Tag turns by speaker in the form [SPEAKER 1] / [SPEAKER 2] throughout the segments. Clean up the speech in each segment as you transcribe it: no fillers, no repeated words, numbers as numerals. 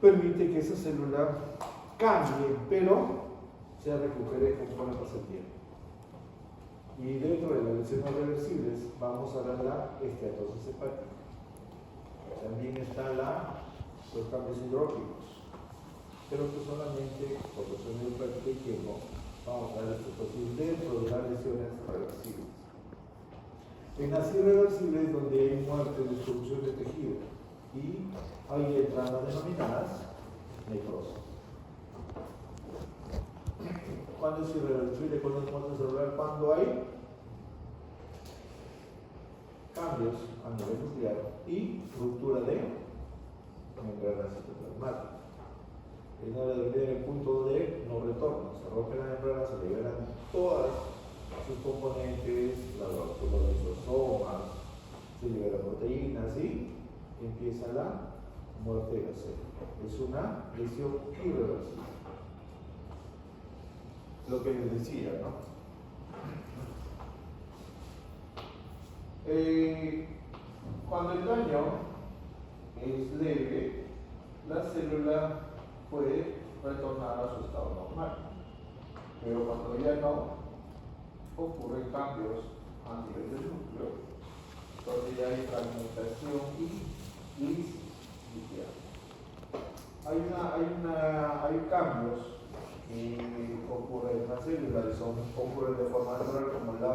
[SPEAKER 1] permite que esa célula cambie, pero se recupere conforme pasa el tiempo. Y dentro de las lesiones reversibles vamos a ver la esteatosis hepática. También están los cambios hidrógicos, pero que solamente por cuestión de práctica y tiempo vamos a ver la esteatosis dentro de las lesiones reversibles. En las irreversibles, donde hay muerte, destrucción de tejido, y ahí entran las denominadas necrosis. ¿Cuándo es irreversible? ¿Cuándo es muerte celular? Cuando hay cambios a nivel nuclear y ruptura de membrana citoplasmática. En el punto de no retorno, se rompe la membrana, se liberan todas sus componentes, los lisosomas, se liberan proteínas y empieza la muerte de la célula. Es una lesión irreversible. Lo que les decía, ¿no? Cuando el daño es leve, la célula puede retornar a su estado normal. Pero cuando ya no, ocurren cambios a nivel del núcleo, donde ya hay fragmentación y lisis nuclear. Hay cambios que ocurren en la célula y ocurren de forma natural, como la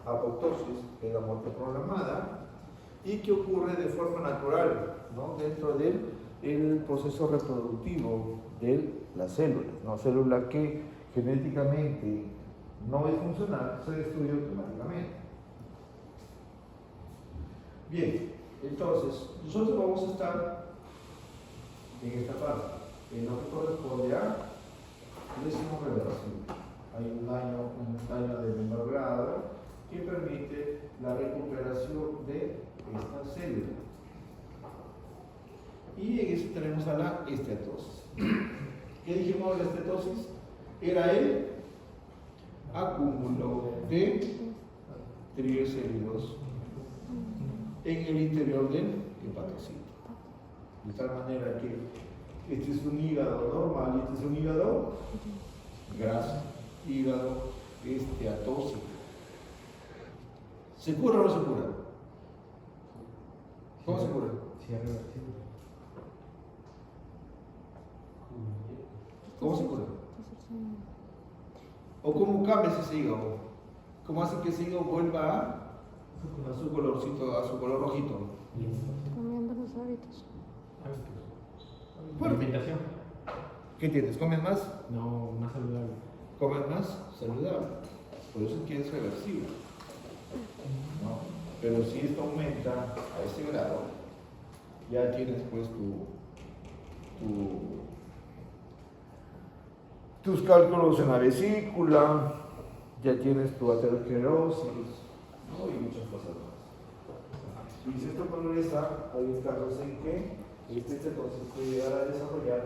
[SPEAKER 1] apoptosis, que es la muerte programada, y que ocurre de forma natural, ¿no? Dentro del proceso reproductivo de las células, ¿no? Célula que genéticamente no es funcional, se destruye automáticamente. Bien, entonces, nosotros vamos a estar en esta parte, en lo que corresponde a lesión reversible. Hay un daño de menor grado que permite la recuperación de esta célula. Y en eso tenemos a la esteatosis. ¿Qué dijimos de la esteatosis? Era el acúmulo de triglicéridos en el interior del hepatocito. De tal manera que este es un hígado normal y este es un hígado graso, hígado esteatósico. ¿Se cura o no se cura? ¿Cómo se cura?
[SPEAKER 2] Sí, es reversible.
[SPEAKER 1] ¿Cómo se cura? ¿O cómo cambias ese hígado? ¿Cómo hace que ese hígado vuelva a su colorcito, a su color rojito?
[SPEAKER 3] Cambiando los hábitos.
[SPEAKER 2] Bueno, alimentación.
[SPEAKER 1] ¿Qué tienes? ¿Comes más?
[SPEAKER 2] No, más saludable.
[SPEAKER 1] ¿Comes más? Saludable. Por eso es que es reversible. ¿No? Pero si esto aumenta a ese grado, ya tienes pues tus cálculos en la vesícula, ya tienes tu aterosclerosis, ¿no? Y muchas cosas más. Y si esto progresa, hay casos en que entonces puede llegar a desarrollar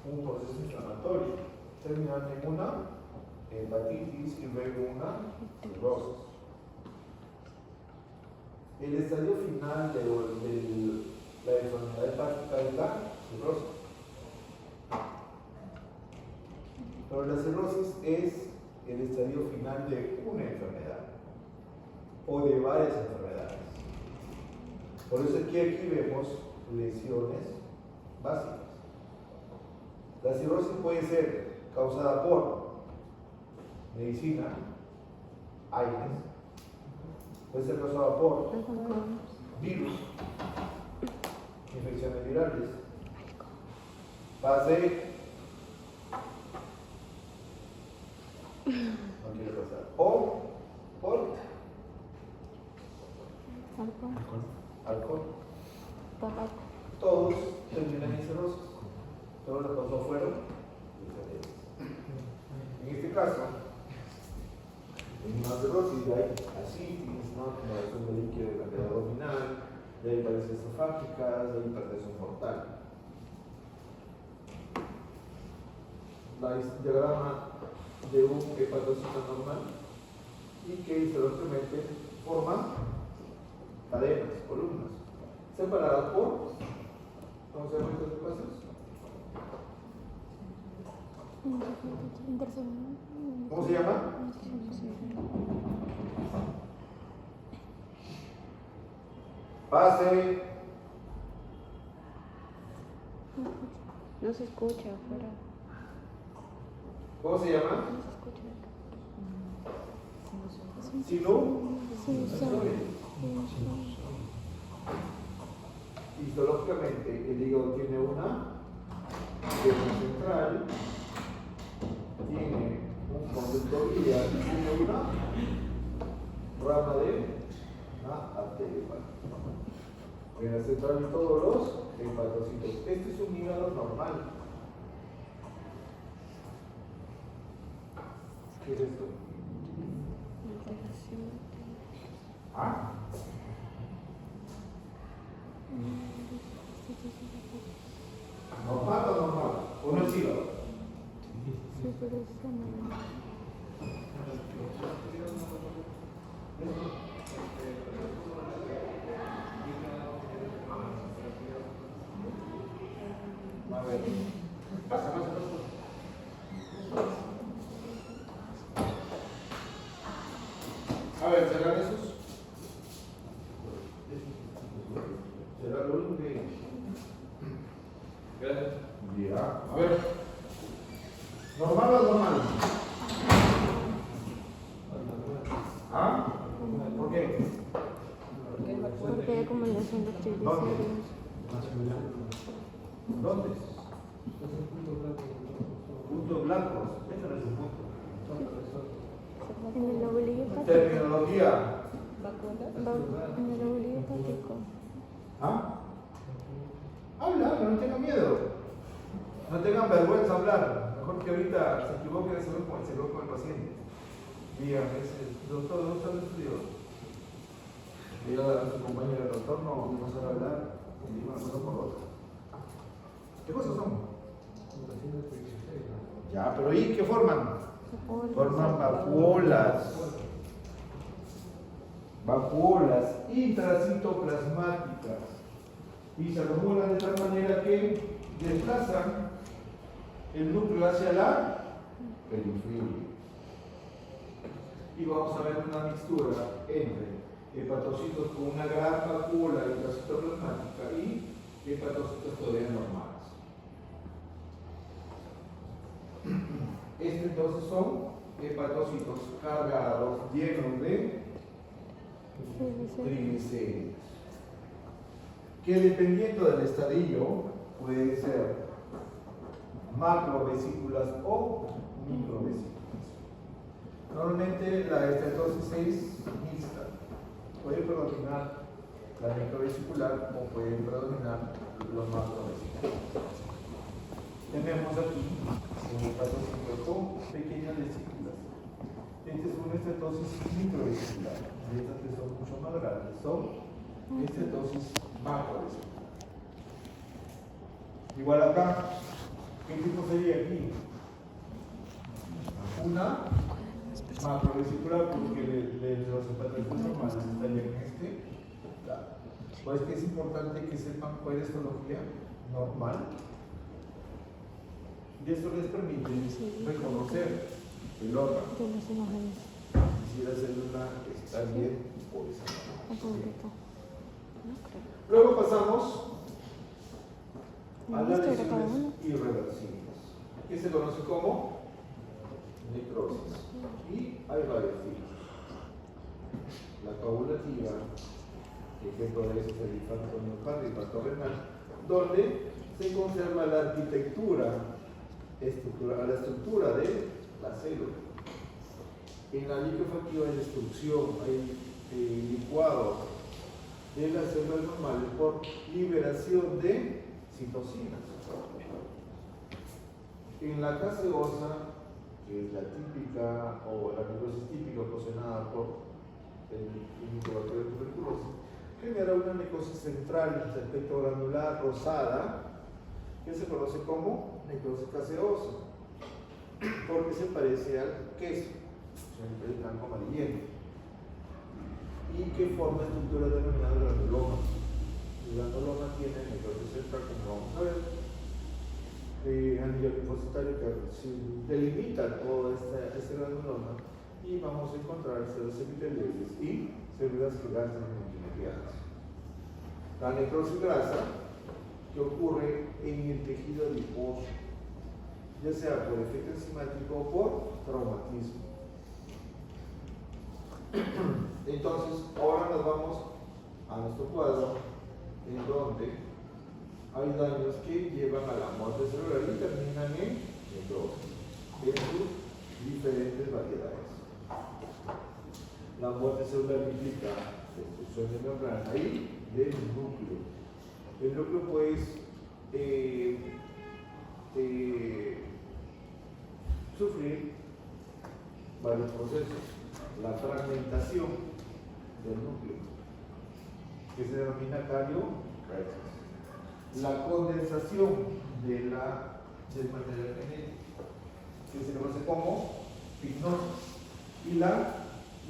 [SPEAKER 1] un proceso inflamatorio, terminando en una hepatitis y luego una cirrosis. El estadio final de la enfermedad hepática es la cirrosis. Pero la cirrosis es el estadio final de una enfermedad o de varias enfermedades. Por eso es que aquí vemos lesiones básicas. La cirrosis puede ser causada por medicina, aires, puede ser causada por virus, infecciones virales, base, no quiero pasar, o por alcohol.
[SPEAKER 3] Tabaco.
[SPEAKER 1] Todos terminan en cirrosis. Todos los que no fueron diferentes. En este caso, en una cirrosis hay ascitis, ¿no? Acumulación de líquido de cavidad abdominal, hay paredes esofágicas, hay hipertensión portal. La diagrama de un hepatocito normal y que histológicamente forma cadenas, columnas, separadas por, ¿cómo se llaman estos espacios? ¿Cómo se llama? Pase.
[SPEAKER 3] No se escucha afuera.
[SPEAKER 1] ¿Cómo se llama?
[SPEAKER 3] No se escucha.
[SPEAKER 1] Sinú.
[SPEAKER 3] Sinusoide.
[SPEAKER 1] Histológicamente, el hígado tiene una pierna central, tiene un conducto biliar y tiene una rama de una arteria hepática. En la central y todos los hepatocitos. Este es un hígado normal. ¿Qué es esto? ¿Ah? ¿Normal o normal? ¿O no es hígado?
[SPEAKER 3] Sí, pero está mal.
[SPEAKER 1] A ver. Pasa. A ver, cerrar esos. Cerrar lo único que. Gracias. Ya. A ver. ¿Normal o normal? ¿Ah? ¿Por qué?
[SPEAKER 3] Porque hay acumulación de triglicéridos.
[SPEAKER 1] ¿Dónde? Puntos blancos. Este no es un punto.
[SPEAKER 3] En el lóbulo hepático.
[SPEAKER 1] Terminología.
[SPEAKER 3] En el lóbulo hepático.
[SPEAKER 1] ¿Ah? Habla, no tengan miedo. No tengan vergüenza de hablar. Mejor que ahorita se equivoquen de saber cómo se equivoca con el paciente. Digan, doctor, ¿dónde está el estudio? Diga a su compañero, doctor, no sabe hablar. Y diga una cosa por otra. ¿Qué cosas son? Ya, pero ¿y qué forman? Forman vacuolas intracitoplasmáticas y se acumulan de tal manera que desplazan el núcleo hacia la periferia. Y vamos a ver una mixtura entre hepatocitos con una gran vacuola intracitoplasmática y hepatocitos todavía normales. Entonces son hepatocitos cargados, llenos de triglicéridos, que dependiendo del estadio pueden ser macrovesículas o microvesículas. Normalmente la estatosis es mixta, puede predominar la microvesicular o puede predominar los macrovesículas. Tenemos aquí un hepatocito con pequeñas vesículas. Esta es una estatosis microvesicular. Estas que son mucho más grandes son estatosis macrovesicular. Igual acá, ¿qué tipo sería aquí? Una macrovesicular porque los hepatocitos normales estarían en este lado. Pues que es importante que sepan cuál es la histología normal. Y eso les permite reconocer el órgano. Si la célula está bien o está mal. Luego pasamos a las lesiones irreversibles, que se conoce como necrosis. Y hay varios tipos. La coagulativa, ejemplo de eso es el infarto miocardio, infarto renal, donde se conserva la la estructura de la célula. En la liquefactiva hay destrucción, hay licuado de las células normales por liberación de citocinas. En la gaseosa, que es la típica o la necrosis típica ocasionada por el Mycobacterium tuberculosis, genera una necrosis central de aspecto granular rosada que se conoce como necrosis gaseosa porque se parece al queso, el blanco amarillento, y que forma estructuras denominadas granuloma. El granuloma tiene necrosis central, como vamos a ver, a nivel linfocitario que se delimita todo este granuloma y vamos a encontrar células epiteliales y células gigantes multimedianas. La necrosis grasa que ocurre en el tejido adiposo, ya sea por efecto enzimático o por traumatismo. Entonces, ahora nos vamos a nuestro cuadro en donde hay daños que llevan a la muerte celular y terminan en necrosis en sus diferentes variedades. La muerte celular implica destrucción de membrana y del núcleo. El núcleo, pues, sufrir varios procesos. La fragmentación del núcleo, que se denomina carioresis. La condensación del material genético, que se conoce como pignosis. Y la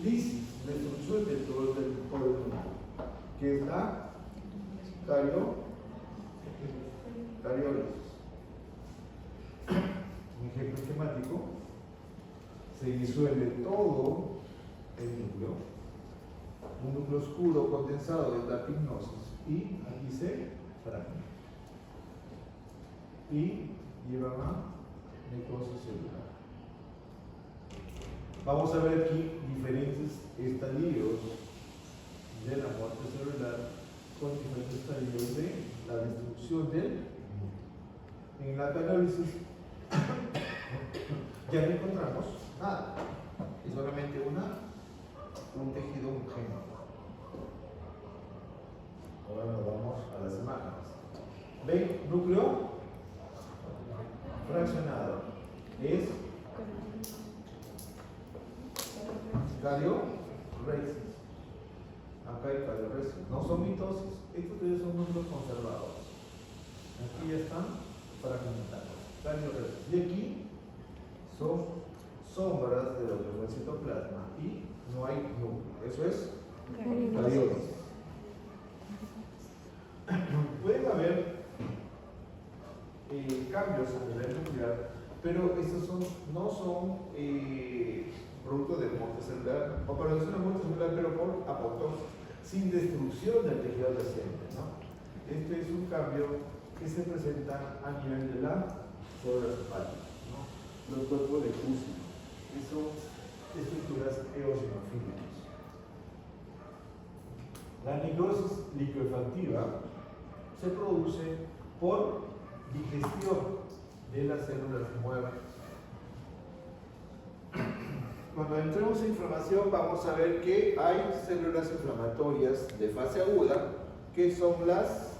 [SPEAKER 1] lisis, destrucción de todo el núcleo, que es la cariólisis. Un ejemplo esquemático: se disuelve todo el núcleo, un núcleo oscuro condensado es la pignosis, y aquí se fragmenta y lleva a necrosis celular. Vamos a ver aquí diferentes estadios de la muerte celular con diferentes estadios de la destrucción del núcleo. En la cariólisis ya no encontramos nada, es solamente un tejido homogéneo. Ahora nos vamos a las imágenes. ¿Ven? Núcleo fraccionado es carioresis. Acá hay carioresis, no son mitosis, estos tres son núcleos conservados. Aquí ya están fragmentados, carioresis. Y aquí son sombras de lo que fue el citoplasma y no hay núcleo. Eso es cariólisis. Pueden haber cambios a nivel nuclear, pero estos no son producto de muerte celular, o para decir una muerte celular, pero por apoptosis, sin destrucción del tejido reciente, ¿no? Este es un cambio que se presenta a nivel de la célula hepática, ¿no? Los cuerpos de Cushing, que son estructuras eosinofílicas. La necrosis liquefactiva se produce por digestión de las células muertas. Cuando entremos en inflamación, vamos a ver que hay células inflamatorias de fase aguda, que son las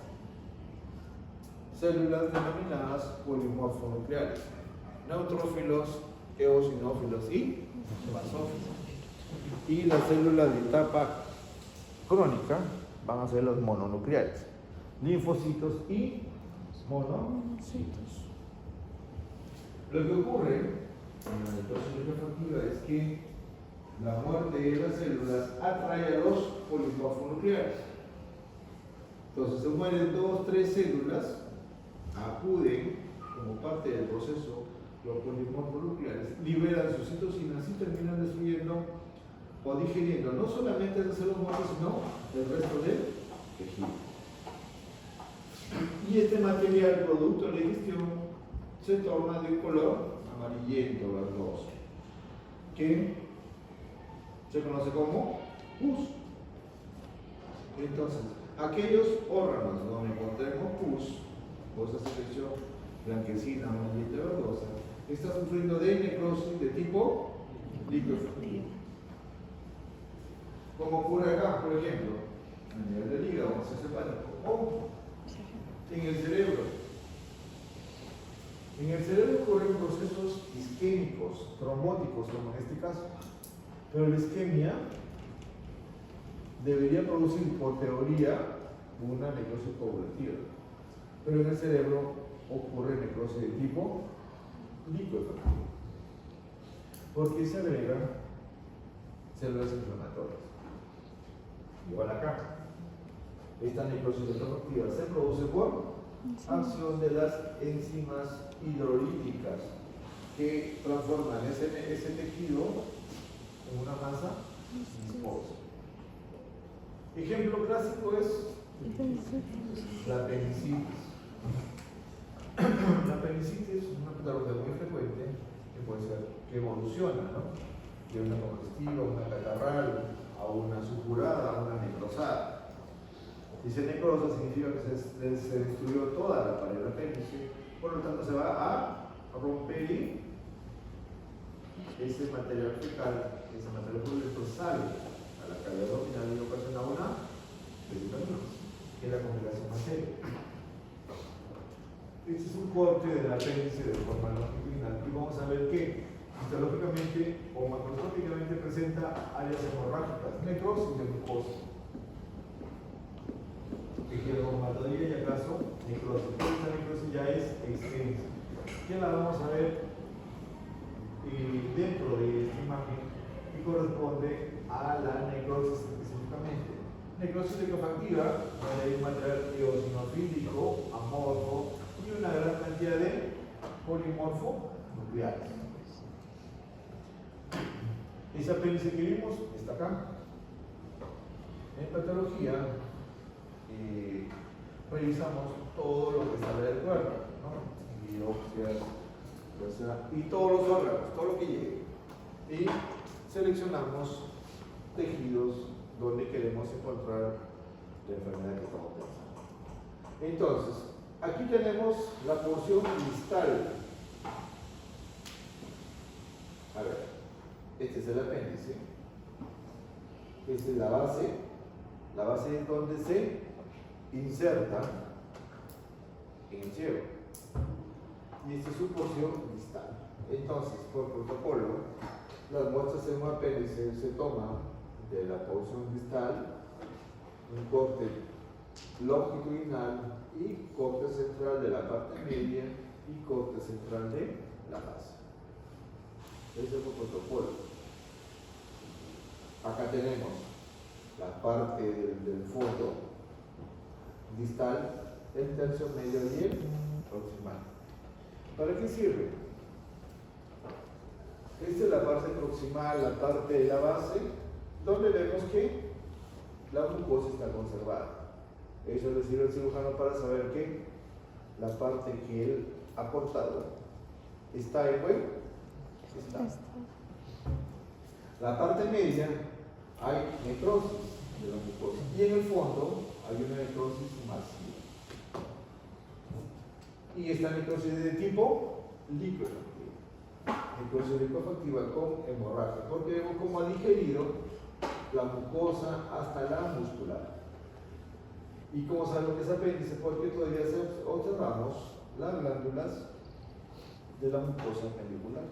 [SPEAKER 1] células denominadas polimorfonucleares: neutrófilos, eosinófilos y basófilos. Y las células de etapa crónica van a ser los mononucleares: linfocitos y monocitos. Lo que ocurre en la necrosis liquefactiva es que la muerte de las células atrae a los polimorfonucleares. Entonces se mueren 2 o 3 células, acuden como parte del proceso los polimorfonucleares, liberan sus citocinas y terminan destruyendo o digiriendo no solamente las células muertas, sino el resto del tejido. Y este material, producto de la digestión, se torna de un color amarillento, verdoso, que se conoce como pus. Entonces, aquellos órganos donde encontremos pus, o esa secreción blanquecina, amarillenta, verdosa, está sufriendo de necrosis de tipo liquefactiva. Como ocurre acá, por ejemplo, a nivel del hígado, proceso hepático, o en el cerebro. En el cerebro ocurren procesos isquémicos, trombóticos, como en este caso. Pero la isquemia debería producir, por teoría, una necrosis coagulativa. Pero en el cerebro ocurre necrosis de tipo liquefactivo, porque se agregan células inflamatorias. Igual acá, esta necrosis liquefactiva se produce por acción de las enzimas hidrolíticas que transforman ese tejido en una masa viscosa. Ejemplo clásico es la apendicitis. La apendicitis es una patología muy frecuente que puede ser que evoluciona, ¿no? De una congestiva, una catarral, a una supurada, a una necrosada. Dice necrosa significa que se destruyó toda la pared del apéndice, por lo tanto se va a romper ese material fecal, ese material purulento sale a la cavidad abdominal y ocasiona una peritonitis, que es la complicación más seria. Este es un corte del apéndice de forma longitudinal y vamos a ver que histológicamente o macroscópicamente presenta áreas hemorrágicas, necrosis de mucosa, tejido reumatoidea y acaso necrosis. Esta necrosis ya es extensa, que la vamos a ver dentro de esta imagen y corresponde a la necrosis específicamente. Necrosis liquefactiva, donde hay un material eosinofílico, amorfo y una gran cantidad de polimorfo nucleares. Ese apéndice que vimos está acá. En patología revisamos todo lo que sale del cuerpo, ¿no? Biopsias, y todos los órganos, todo lo que llegue. Y seleccionamos tejidos donde queremos encontrar la enfermedad que estamos pensando. Entonces, aquí tenemos la porción distal. A ver, este es el apéndice. Esta es la base. La base es donde se inserta en el ciego. Y esta es su porción distal. Entonces, por protocolo, las muestras en un apéndice se toman de la porción distal, un corte longitudinal y corte central de la parte media y corte central de la base. Ese es el protocolo. Acá tenemos la parte del fondo distal, el tercio medio y el proximal. ¿Para qué sirve? Esta es la parte proximal, la parte de la base, donde vemos que la mucosa está conservada. Eso le sirve al cirujano para saber que la parte que él ha cortado está en buen estado. La parte media hay necrosis de la mucosa y en el fondo hay una necrosis masiva. Y esta necrosis es de tipo liquefactiva. Necrosis liquefactiva con hemorragia, porque vemos cómo ha digerido la mucosa hasta la muscular. ¿Y cómo sabemos que es apéndice? Porque todavía observamos las glándulas de la mucosa apendicular.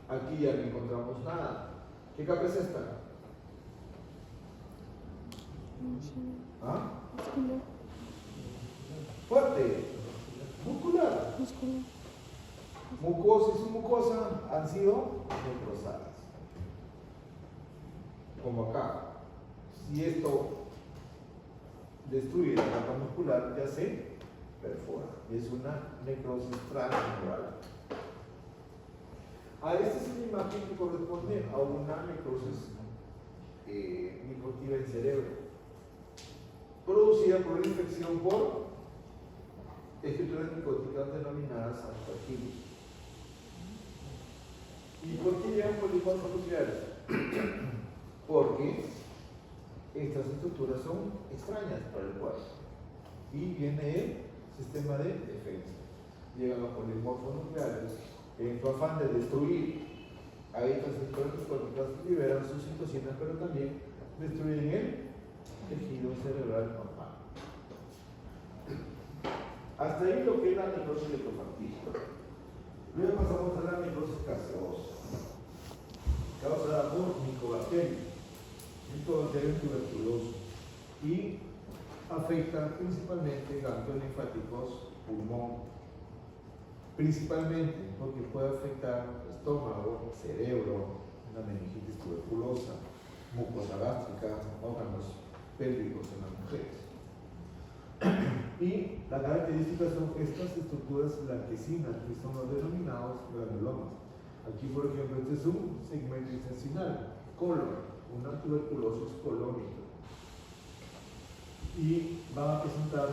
[SPEAKER 1] Aquí ya no encontramos nada. ¿Qué capa es esta? ¿Ah? Fuerte. Muscular. Mucosa y submucosa han sido necrosadas. Como acá. Si esto destruye la capa muscular, ya se perfora. Es una necrosis transmural. Esta es una imagen que corresponde a una necrosis microactiva en cerebro, producida por una infección por estructuras micóticas denominadas aspergillus. ¿Y por qué llegan polimorfos nucleares? Porque estas estructuras son extrañas para el cuerpo y viene el sistema de defensa. Llegan los polimorfos nucleares que en su afán de destruir a estas estructuras micóticas liberan sus citocinas, pero también destruyen el tejido cerebral normal. Hasta ahí lo que es la necrosis liquefactiva. Luego pasamos a la necrosis gaseosa, causada por micobacterias, tuberculoso, y afecta principalmente ganglios linfáticos, pulmón, principalmente porque puede afectar estómago, cerebro, una meningitis tuberculosa, mucosa gástrica, órganos pélvicos en las mujeres. Y la característica son estas estructuras blanquecinas, que son los denominados granulomas. Aquí, por ejemplo, este es un segmento intestinal, colon, una tuberculosis colónica. Y van a presentar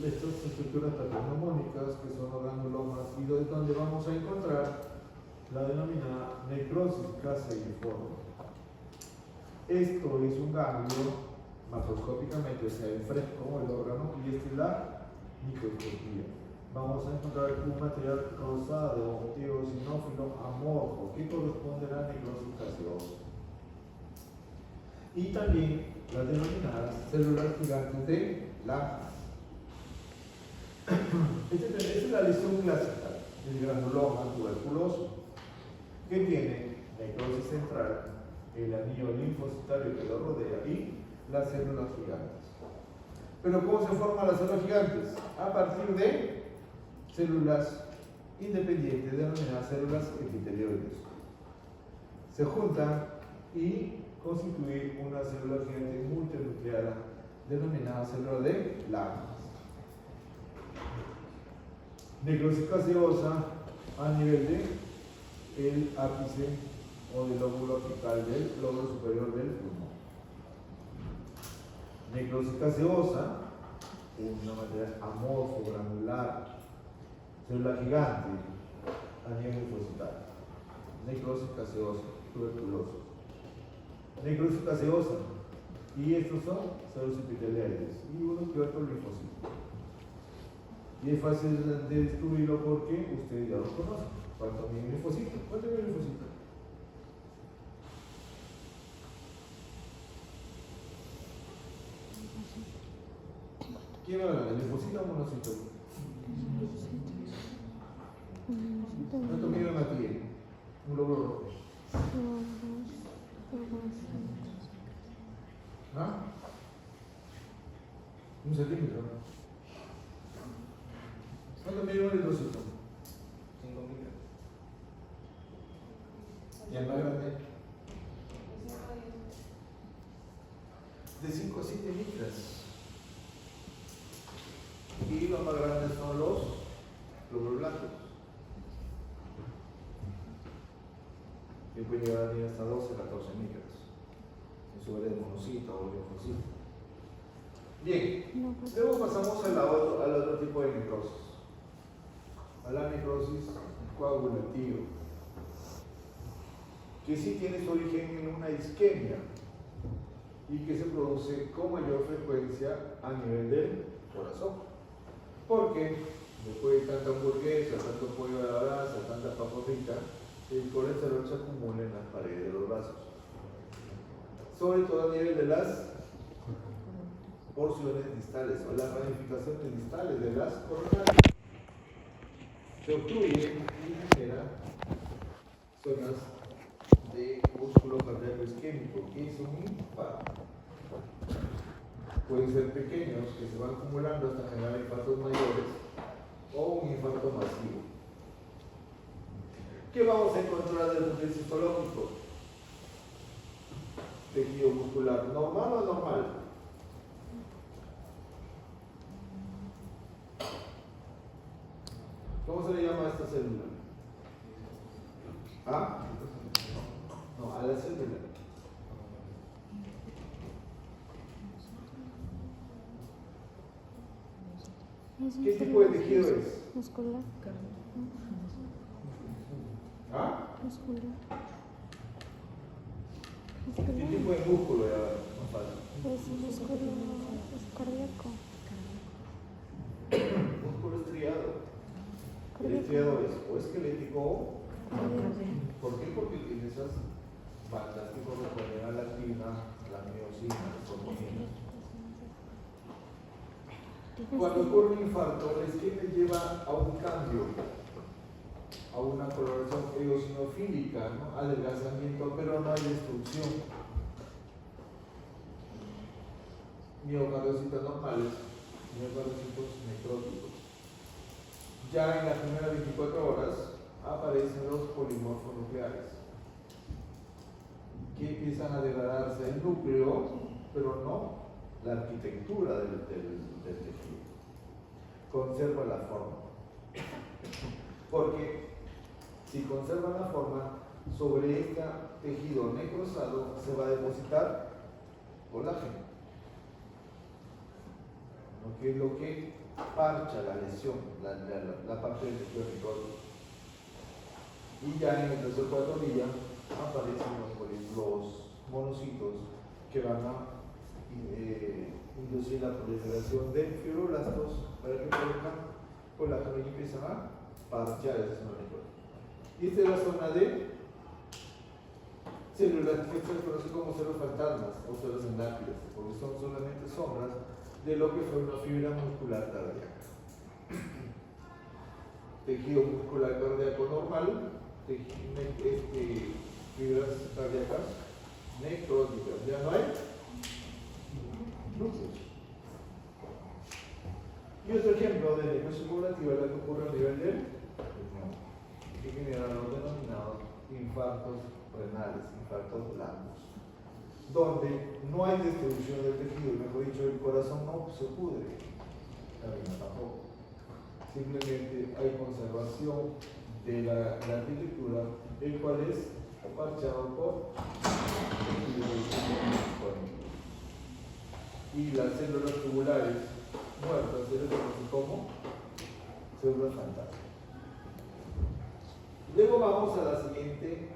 [SPEAKER 1] estas estructuras patognomónicas, que son los granulomas, y donde vamos a encontrar la denominada necrosis caseiforme. Esto es un ganglio macroscópicamente, o sea, enfrente como el órgano, y esta es la microscopía. Vamos a encontrar un material rosado, eosinófilo amorfo, que corresponde a la necrosis gaseosa. Y también las denominadas células gigantes de Langhans. Esta es la lesión clásica del granuloma tuberculoso, que tiene necrosis central, el anillo linfocitario que lo rodea y las células gigantes. Pero ¿cómo se forman las células gigantes? A partir de células independientes denominadas células epitelioides. Se juntan y constituyen una célula gigante multinucleada denominada célula de Langhans. Necrosis gaseosa a nivel de el ápice o del lóbulo apical del lóbulo superior del pulmón. Necrosis gaseosa, una materia amorfo, granular, célula gigante a nivel linfocitario. Necrosis gaseosa, tuberculosis. Necrosis gaseosa, y estos son células epiteliales y uno que otro linfocito. Y es fácil de descubrirlo porque ustedes ya los conocen. ¿Cuánto mide el linfocito? ¿Cuánto mide el linfocito? ¿Quién va a ganar? ¿El linfocito o el monocito? ¿Cuánto mide una piel? Un lóbulo rojo. ¿Ah? Un centímetro. ¿Cuánto mide un eritrocito? 5 micras. ¿Y el más grande? De 5 a 7 micras. Y los más grandes son los glóbulos blancos, que pueden llegar a hasta 12 a 14 micras. Eso es de monocito o linfocito. Bien, luego pasamos al otro tipo de necrosis, a la necrosis coagulativa, que sí tiene su origen en una isquemia y que se produce con mayor frecuencia a nivel del corazón. Porque después de tanta hamburguesa, tanto pollo a la brasa, tanta papa frita, el colesterol se acumula en las paredes de los vasos, sobre todo a nivel de las porciones distales o las ramificaciones distales de las coronarias. Se obstruye y genera zonas de músculo cardíaco isquémico, que es un infarto. Pueden ser pequeños que se van acumulando hasta generar infartos mayores o un infarto masivo. ¿Qué vamos a encontrar desde el punto de vista histológico? Tejido muscular, ¿normal o anormal? ¿Cómo se le llama a esta célula? ¿Ah? No, a la célula. ¿Qué tipo de tejido es?
[SPEAKER 3] Muscular.
[SPEAKER 1] ¿Ah?
[SPEAKER 3] Muscular.
[SPEAKER 1] ¿Qué tipo de músculo? Ya, más fácil.
[SPEAKER 3] Es músculo, es cardíaco.
[SPEAKER 1] Músculo estriado. El estriado es o esquelético o. ¿Por qué? Porque tiene esas bandas que corresponden a la actina, la miosina, la troponina. Cuando ocurre un infarto, es que me lleva a un cambio, a una coloración eosinofílica, ¿no? Adelgazamiento, pero no hay destrucción. Miocardiocitos normales, miocardiocitos necróticos. Ya en las primeras 24 horas aparecen los polimorfos nucleares, que empiezan a degradarse el núcleo, pero no la arquitectura del tejido, conserva la forma. Porque si conserva la forma, sobre este tejido necrosado se va a depositar colágeno, ¿no? Que es lo que parcha la lesión, la parte del tejido necrótico. Y ya en el tercer cuarto día aparecen los monocitos que van a inducir la proliferación de fibroblastos para que produzcan colágeno y empiezan a parchar esa zona necrótica. Y esta es la zona de células que se conocen como células fantasmas o células endápidas, porque son solamente sombras de lo que fue una fibra muscular cardíaca. Tejido muscular cardíaco normal, fibras cardíacas necróticas. ¿Ya no hay? Núcleos. Y otro ejemplo de necrosis cumulativa es la que ocurre a nivel del pulmón, que genera los denominados infartos renales, infartos blandos, donde no hay destrucción del tejido, mejor dicho, el corazón no se pudre, la vena tampoco. Simplemente hay conservación de la arquitectura, el cual es parchado por tejido crónico. Y las células tubulares muertas se les conoce como células fantasma. Luego vamos a la siguiente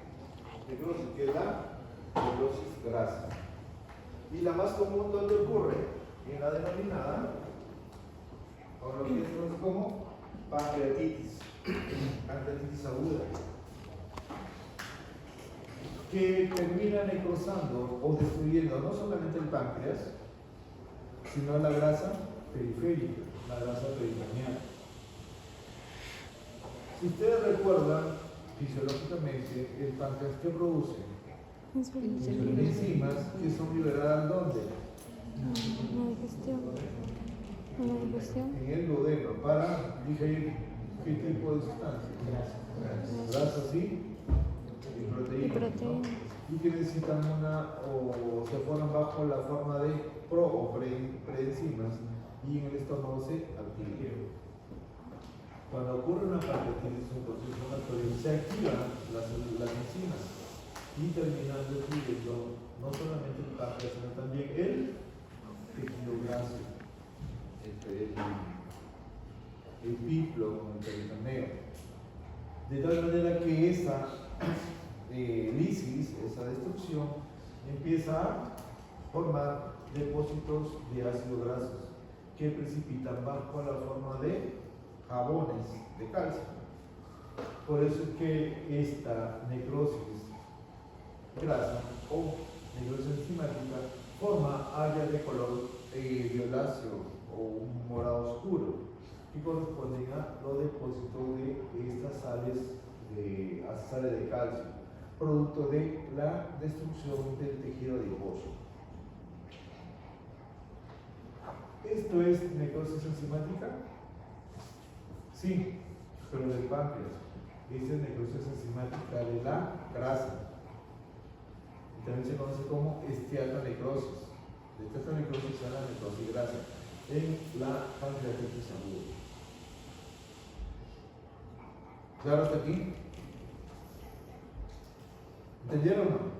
[SPEAKER 1] necrosis, que es la necrosis grasa. Y la más común donde ocurre, en la denominada, o lo que se conoce como pancreatitis, pancreatitis aguda, que termina necrosando o destruyendo no solamente el páncreas, sino la grasa periférica, la grasa peritoneal. Si ustedes recuerdan, fisiológicamente, el páncreas, ¿qué produce? Enzimas que son liberadas ¿dónde?
[SPEAKER 3] La digestión. La digestión.
[SPEAKER 1] En el duodeno, para digerir ¿qué tipo de sustancias? Grasas y proteínas. ¿No? Y que necesitan o se forman bajo la forma de preenzimas y en el estómago se activan. Cuando ocurre una pancreatitis, un proceso inflamatorio, se activan las enzimas y terminan destruyendo no solamente el páncreas, sino también el tejido graso, el píplo, el peritoneo. De tal manera que esa lisis, esa destrucción, empieza a formar depósitos de ácidos grasos que precipitan bajo la forma de jabones de calcio. Por eso es que esta necrosis grasa o necrosis enzimática forma áreas de color violáceo o un morado oscuro que corresponden a los depósitos de estas sales de calcio, producto de la destrucción del tejido adiposo. ¿Esto es necrosis enzimática? Sí, pero del páncreas. Esta es necrosis enzimática de la grasa. Y también se conoce como esteatonecrosis. De esteatonecrosis a la necrosis grasa en la pancreatitis aguda. ¿Claro hasta aquí? ¿Entendieron o no?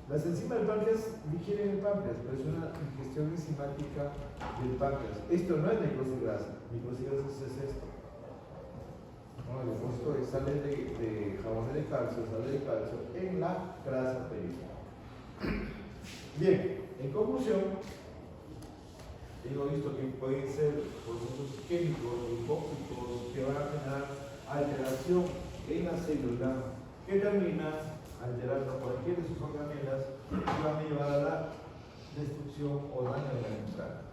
[SPEAKER 1] Las enzimas del páncreas digieren el páncreas, pero es una digestión enzimática del páncreas. Esto no es necrosis grasa. Necrosis grasa es esto. No, el depósito de sales de jabones de calcio, sales de calcio en la grasa periférica. Bien, en conclusión, hemos visto que pueden ser procesos químicos, hipóxitos, que van a generar alteración en la célula, que termina alterando cualquiera de sus organelas y van a llevar a la destrucción o daño de la membrana.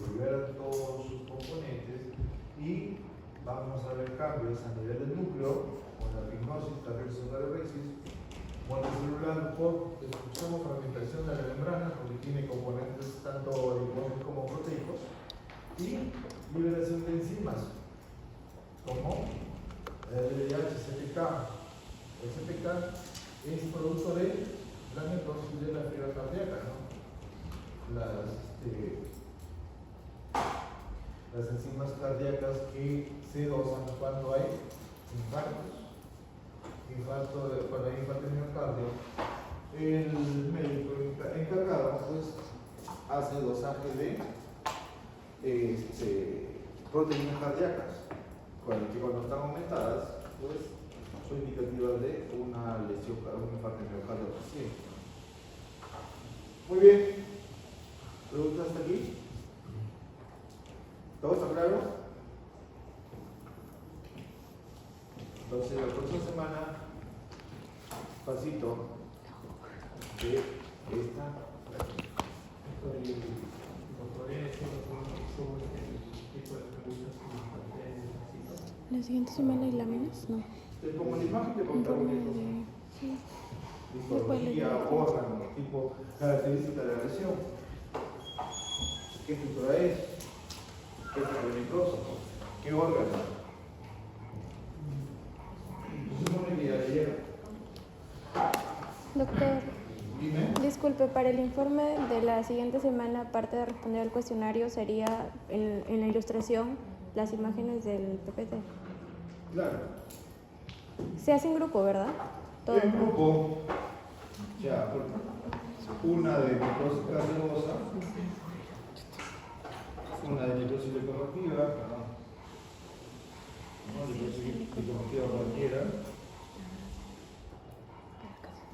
[SPEAKER 1] Se liberan todos sus componentes y vamos a ver cambios a nivel del núcleo, con la pignosis, la resis, muerte celular por destrucción o fragmentación de la membrana, porque tiene componentes tanto adiposos como proteicos, y liberación de enzimas, como el LDH-CPK. El CPK es producto de la necrosis de la fibra cardíaca, ¿no? las enzimas cardíacas que se dosan cuando hay infartos. Cuando hay infarto de miocardio, el médico encargado pues hace dosaje de proteínas cardíacas, que cuando están aumentadas pues son indicativas de una lesión, un infarto de miocardio reciente. Muy bien. ¿Preguntas hasta aquí? ¿Todo está claro? Entonces, la próxima semana, pasito de esta.
[SPEAKER 2] ¿Podría decir sobre el tipo de preguntas que nos plantea?
[SPEAKER 3] La siguiente semana hay láminas, no.
[SPEAKER 1] Te pongo la imagen, te pongo
[SPEAKER 3] Informe
[SPEAKER 1] cualquier cosa.
[SPEAKER 3] de. Sí.
[SPEAKER 1] Histología, órgano, tipo, característica de la lesión. ¿Qué estructura es? ¿Qué tipo de necrosis? ¿Qué órgano? Se supone que ya leyeron.
[SPEAKER 3] Doctor,
[SPEAKER 1] Dime.
[SPEAKER 3] disculpe, para el informe de la siguiente semana, aparte de responder al cuestionario, sería en la ilustración las imágenes del PPT.
[SPEAKER 1] Claro.
[SPEAKER 3] Se hace en grupo, ¿verdad? Todo.
[SPEAKER 1] En grupo, ya, una de necrosis gaseosa, una de necrosis lipoactiva, necrosis lipoactiva cualquiera,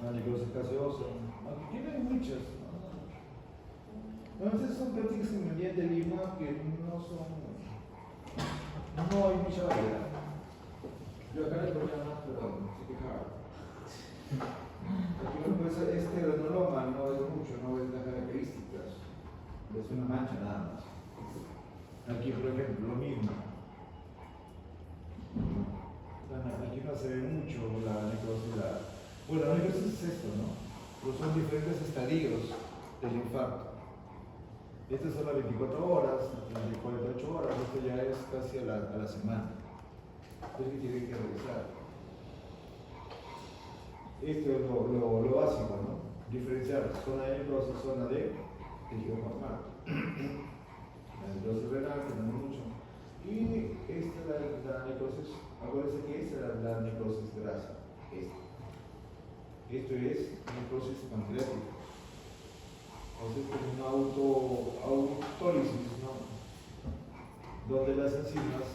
[SPEAKER 1] una necrosis gaseosa, tiene muchas. Bueno, esas son prácticas en el día de Lima que no hay mucha variedad. Yo acá le ponía más, pero se quejaba. Aquí pues, este granulomas no es mucho, no es las características, es una mancha nada más. Aquí, por ejemplo, lo mismo. Aquí no se ve mucho la necrosis. Bueno, la necrosis es esto, ¿no? Pues son diferentes estadios del infarto. Estas son las 24 horas, las de 48 horas, esto ya es casi a la semana. Entonces, ¿qué tienen que revisar? Esto es lo básico, ¿no? Diferenciar zona de necrosis, zona de tejido normal. La necrosis renal, que no es mucho. Y esta es la necrosis, acuérdense que esta es la necrosis grasa. Esto es necrosis pancreática. Entonces, es una autólisis, ¿no? Donde las enzimas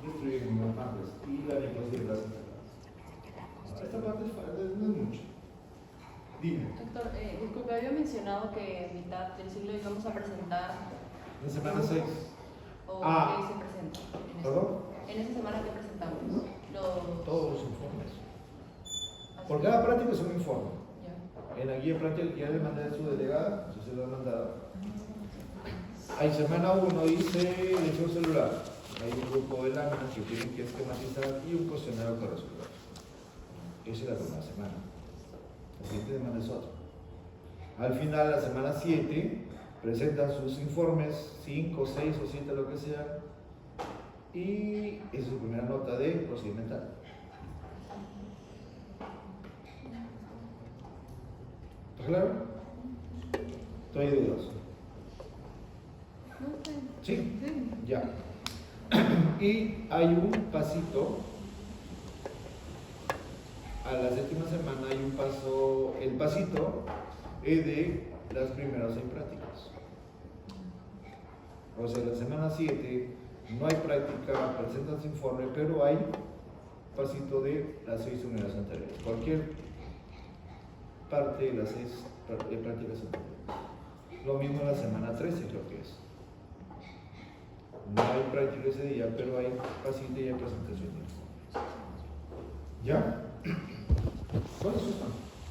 [SPEAKER 1] destruyen los páncreas y la necrosis grasa. Esta parte no es mucho. Dime.
[SPEAKER 4] Doctor, disculpe, había mencionado que en mitad del siglo íbamos a presentar.
[SPEAKER 1] La semana 6.
[SPEAKER 4] ¿O qué se presenta?
[SPEAKER 1] ¿Perdón?
[SPEAKER 4] En esa semana que presentamos.
[SPEAKER 1] Todos los informes. Por cada práctica es un informe.
[SPEAKER 4] Ya.
[SPEAKER 1] En la guía práctica que ya le mandé a su delegada, eso se lo ha mandado. Hay semana 1 dice lesión celular. Hay un grupo de láminas que tienen que esquematizar y un cuestionario que resolver. Esa es la primera semana. La siguiente semana es otra. Al final, la semana 7, presentan sus informes, 5, 6 o 7, lo que sea, y esa es su primera nota de procedimental. ¿Está claro? Estoy dudoso. ¿Sí? Ya. Y hay un pasito. A la 7ª semana hay un paso, el pasito es de las primeras 6 prácticas. O sea, la semana 7 no hay práctica, presentas informe, pero hay pasito de las 6 unidades anteriores. Cualquier parte de las 6 prácticas anteriores. Lo mismo en la semana 13 creo que es. No hay práctica ese día, pero hay pasito y hay presentación de informes. ¿Ya? ¿Cuántos están?